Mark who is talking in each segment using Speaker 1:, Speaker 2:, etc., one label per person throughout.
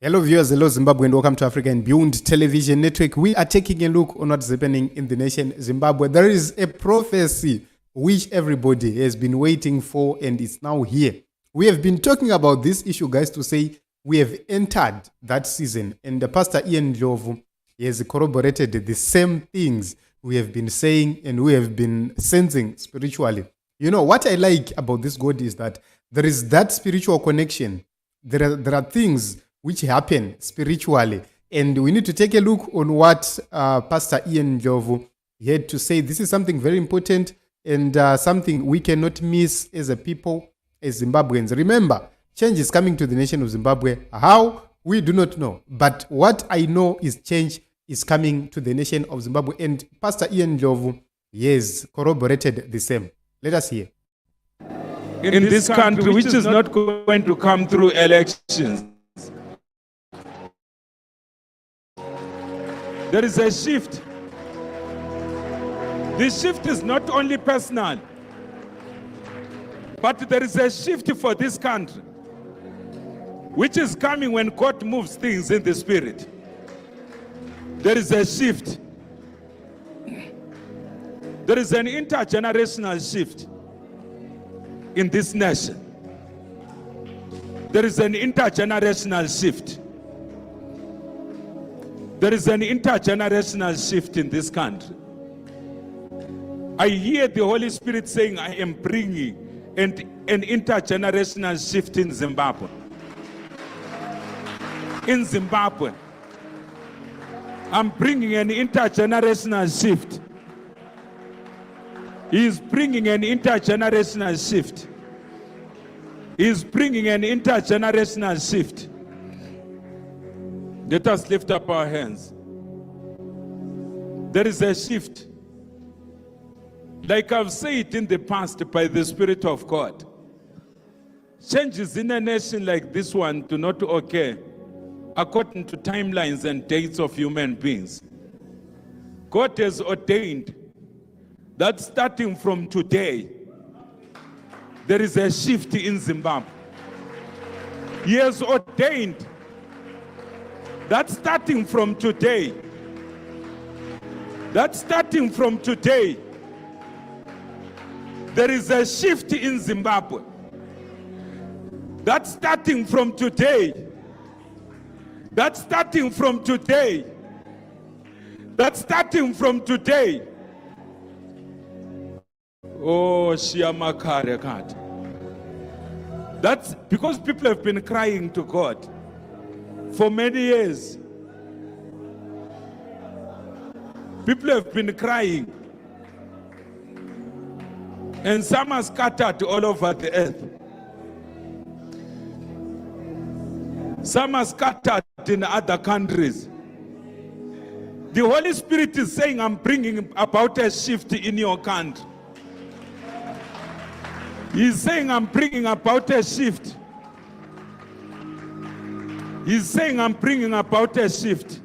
Speaker 1: Hello viewers, hello Zimbabwe, and welcome to Africa and Beyond Television Network. We are taking a look on what's happening in the nation Zimbabwe. There is a prophecy which everybody has been waiting for, and it's now here. We have been talking about this issue, guys, to say we have entered that season, and the Pastor NDLOVU has corroborated the same things we have been saying and we have been sensing spiritually. You know, what I like about this God is that there is that spiritual connection. There are things which happen spiritually. And we need to take a look on what Pastor NDLOVU had to say. This is something very important and something we cannot miss as a people, as Zimbabweans. Remember, change is coming to the nation of Zimbabwe. How? We do not know. But what I know is change is coming to the nation of Zimbabwe. And Pastor NDLOVU has corroborated the same. Let us hear.
Speaker 2: In this country, which is not going to come through elections, there is a shift. This shift is not only personal, but there is a shift for this country, which is coming when God moves things in the spirit. There is a shift. There is an intergenerational shift in this nation. There is an intergenerational shift. There is an intergenerational shift in this country. I hear the Holy Spirit saying, I am bringing an intergenerational shift in Zimbabwe. In Zimbabwe, I'm bringing an intergenerational shift. He is bringing an intergenerational shift. He is bringing an intergenerational shift. Let us lift up our hands. There is a shift. Like I've said in the past by the Spirit of God, changes in a nation like this one do not occur according to timelines and dates of human beings. God has ordained that starting from today, there is a shift in Zimbabwe. He has ordained that starting from today, there is a shift in Zimbabwe. That starting from today, oh, Shiamakare God. That's because people have been crying to God for many years. People have been crying. And some are scattered all over the earth. Some are scattered in other countries. The Holy Spirit is saying, I'm bringing about a shift in your country. He's saying, I'm bringing about a shift. He's saying, I'm bringing about a shift.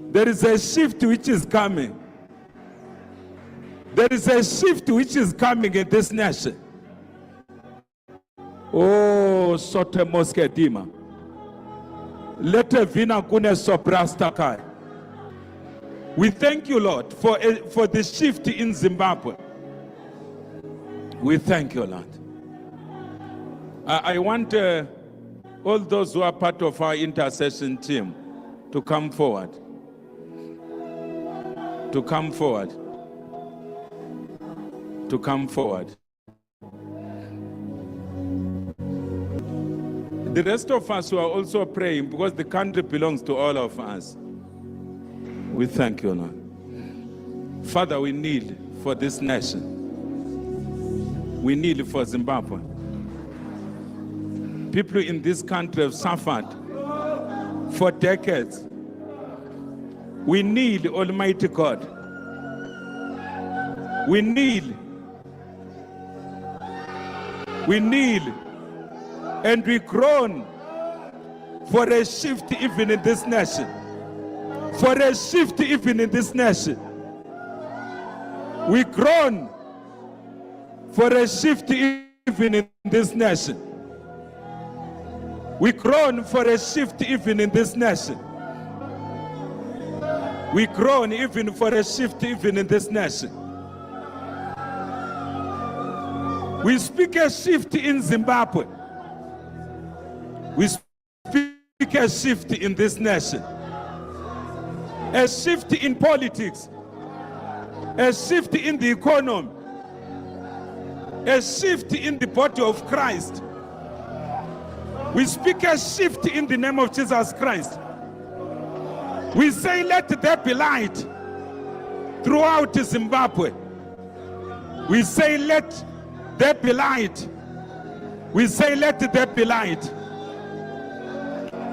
Speaker 2: There is a shift which is coming. There is a shift which is coming in this nation. Oh, sote moskedima. Lete vina kune soprastakai. We thank you, Lord, for the shift in Zimbabwe. We thank you, Lord. I want all those who are part of our intercession team to come forward. To come forward. To come forward. The rest of us who are also praying, because the country belongs to all of us. We thank you, Lord. Father, we kneel for this nation. We kneel for Zimbabwe. People in this country have suffered for decades. We need Almighty God. We need, and we groan for a shift even in this nation. For a shift even in this nation. We groan for a shift even in this nation. We groan for a shift even in this nation. We groan even for a shift even in this nation. We speak a shift in Zimbabwe. We speak a shift in this nation. A shift in politics. A shift in the economy. A shift in the body of Christ. We speak a shift in the name of Jesus Christ. We say, let there be light throughout Zimbabwe. We say, let there be light. We say, let there be light.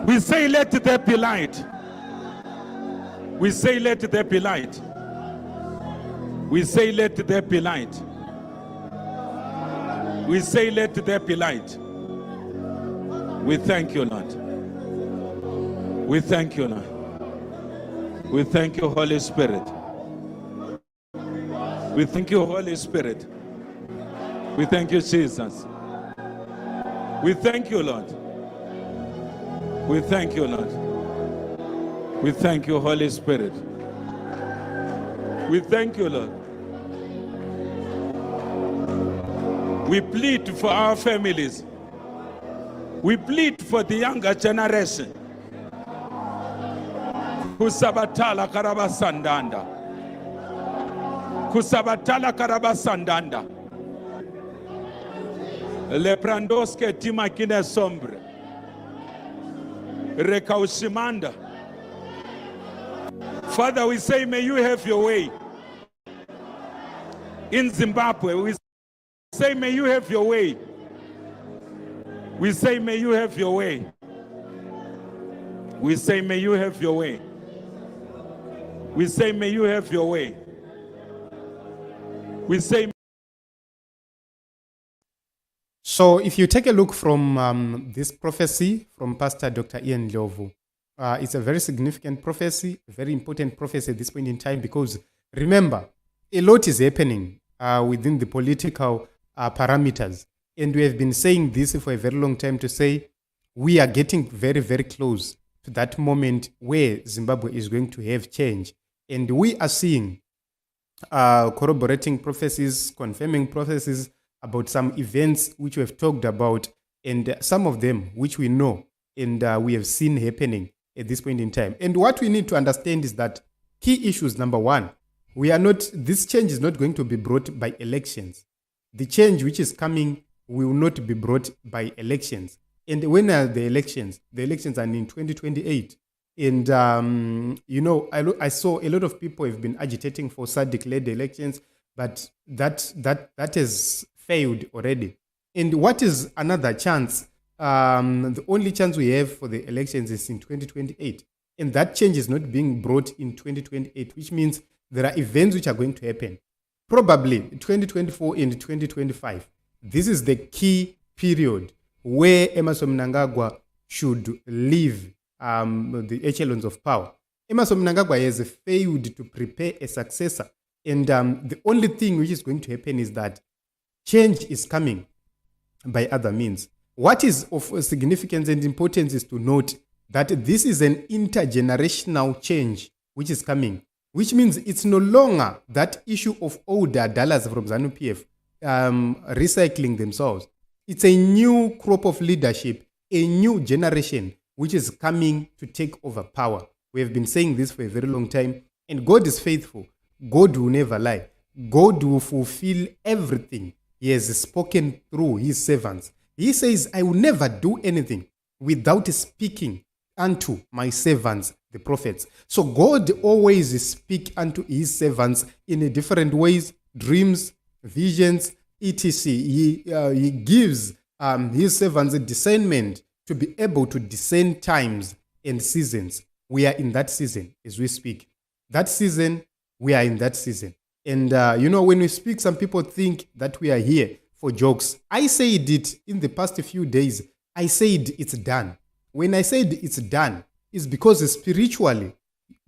Speaker 2: We say, let there be light. We say, let there be light. We say, let there be light. We say, let there be light. We thank you, Lord. We thank you, Lord. We thank you, Holy Spirit. We thank you, Holy Spirit. We thank you, Jesus. We thank you, Lord. We thank you, Lord. We thank you, Holy Spirit. We thank you, Lord. We plead for our families. We plead for the younger generation. Kusabatala karabasandanda. Kusabatala karabasandanda. Leprandoske timakine sombre. Rekaushimanda. Father, we say, may you have your way. In Zimbabwe, we say, may you have your way. We say, may you have your way. We say, may you have your way. We say, may you have your way. We say.
Speaker 1: So if you take a look from this prophecy from Pastor Dr. NDLOVU, it's a very significant prophecy, a very important prophecy at this point in time, because remember, a lot is happening within the political parameters. And we have been saying this for a very long time to say we are getting very, very close to that moment where Zimbabwe is going to have change. And we are seeing corroborating prophecies, confirming prophecies about some events which we have talked about, and some of them which we know and we have seen happening at this point in time. And what we need to understand is that key issues, number one, this change is not going to be brought by elections. The change which is coming will not be brought by elections. And when are the elections? The elections are in 2028. And, I saw a lot of people have been agitating for SADC-led elections, but that has failed already. And what is another chance? The only chance we have for the elections is in 2028. And that change is not being brought in 2028, which means there are events which are going to happen. Probably 2024 and 2025. This is the key period where Emmerson Mnangagwa should leave the echelons of power. Emmerson Mnangagwa has failed to prepare a successor. And the only thing which is going to happen is that change is coming by other means. What is of significance and importance is to note that this is an intergenerational change which is coming, which means it's no longer that issue of older dollars from ZANU-PF recycling themselves. It's a new crop of leadership, a new generation which is coming to take over power. We have been saying this for a very long time, and God is faithful. God will never lie. God will fulfill everything He has spoken through His servants. He says, I will never do anything without speaking unto my servants, the prophets. So God always speaks unto His servants in different ways, dreams, visions, etc. He gives His servants a discernment to be able to discern times and seasons. We are in that season as we speak. That season, we are in that season. And, when we speak, some people think that we are here for jokes. I said it in the past few days. I said it's done. When I said it's done, it's because spiritually,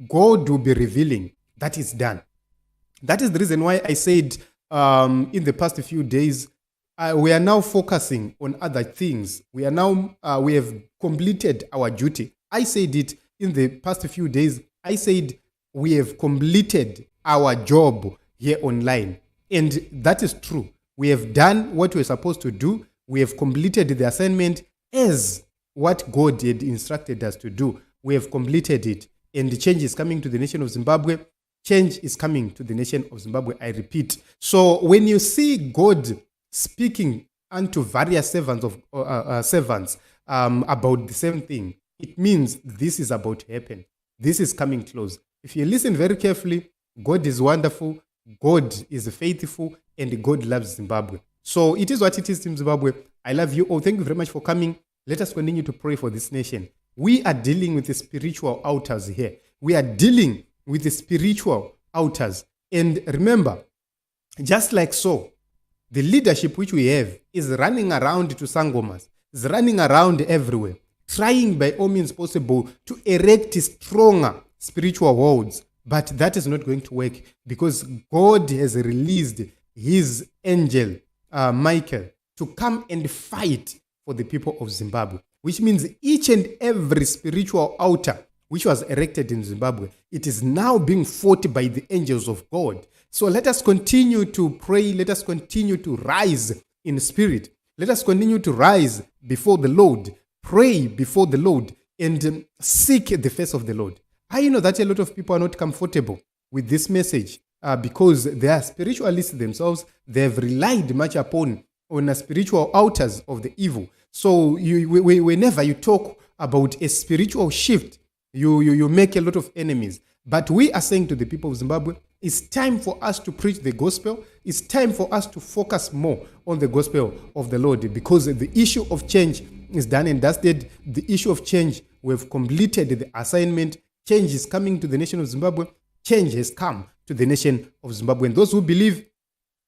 Speaker 1: God will be revealing that it's done. That is the reason why I said in the past few days, we are now focusing on other things. We have completed our duty. I said it in the past few days. I said we have completed our job here online. And that is true. We have done what we were supposed to do. We have completed the assignment as what God had instructed us to do. We have completed it. And the change is coming to the nation of Zimbabwe. Change is coming to the nation of Zimbabwe, I repeat. So when you see God speaking unto various servants about the same thing, it means this is about to happen. This is coming close. If you listen very carefully, God is wonderful, God is faithful, and God loves Zimbabwe. So it is what it is, Team Zimbabwe. I love you all. Thank you very much for coming. Let us continue to pray for this nation. We are dealing with the spiritual altars here. We are dealing with the spiritual altars. And remember, just like so, the leadership which we have is running around to Sangomas, is running around everywhere, trying by all means possible to erect stronger spiritual walls. But that is not going to work because God has released his angel, Michael, to come and fight for the people of Zimbabwe, which means each and every spiritual altar which was erected in Zimbabwe, it is now being fought by the angels of God. So let us continue to pray. Let us continue to rise in spirit. Let us continue to rise before the Lord, pray before the Lord, and seek the face of the Lord. I know that a lot of people are not comfortable with this message because they are spiritualists themselves. They have relied much on spiritual altars of the evil. So whenever you talk about a spiritual shift, you make a lot of enemies. But we are saying to the people of Zimbabwe, it's time for us to preach the gospel. It's time for us to focus more on the gospel of the Lord, because the issue of change is done and dusted. The issue of change, we've completed the assignment. Change is coming to the nation of Zimbabwe. Change has come to the nation of Zimbabwe. And those who believe,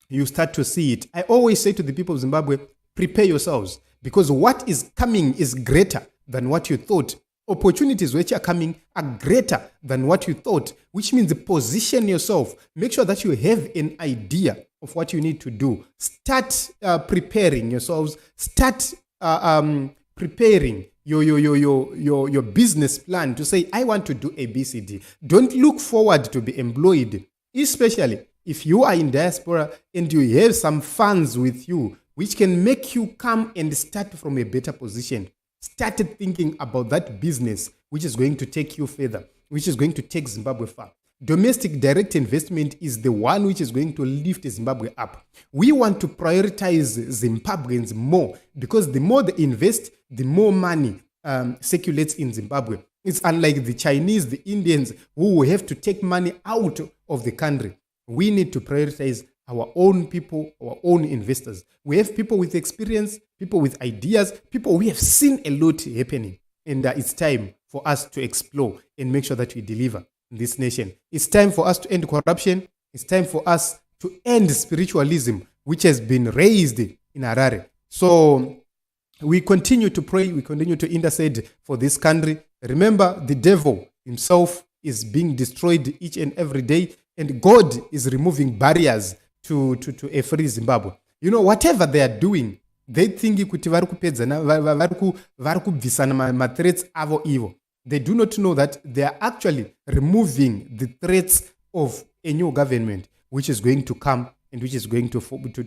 Speaker 1: you start to see it. I always say to the people of Zimbabwe, prepare yourselves, because what is coming is greater than what you thought. Opportunities which are coming are greater than what you thought, which means position yourself. Make sure that you have an idea of what you need to do. Start preparing yourselves. Start preparing your business plan to say, I want to do ABCD. Don't look forward to be employed, especially if you are in diaspora and you have some funds with you, which can make you come and start from a better position. Start thinking about that business which is going to take you further, which is going to take Zimbabwe far. Domestic direct investment is the one which is going to lift Zimbabwe up. We want to prioritize Zimbabweans more, because the more they invest, the more money circulates in Zimbabwe. It's unlike the Chinese, the Indians, who have to take money out of the country. We need to prioritize our own people, our own investors. We have people with experience, people with ideas, people we have seen a lot happening. And it's time for us to explore and make sure that we deliver in this nation. It's time for us to end corruption. It's time for us to end spiritualism, which has been raised in Harare. So we continue to pray. We continue to intercede for this country. Remember, the devil himself is being destroyed each and every day. And God is removing barriers to a free Zimbabwe. You know, whatever they are doing, they think kuti vari kubvisana ma-threats avo ivo. They do not know that they are actually removing the threats of a new government, which is going to come and which is going to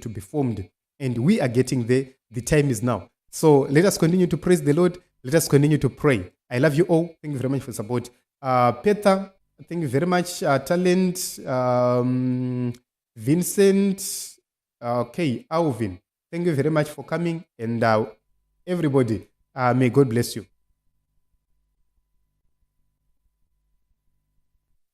Speaker 1: be formed. And we are getting there. The time is now. So let us continue to praise the Lord. Let us continue to pray. I love you all. Thank you very much for support. Peter, thank you very much. Talent, Vincent, okay, Alvin, thank you very much for coming. And everybody, may God bless you.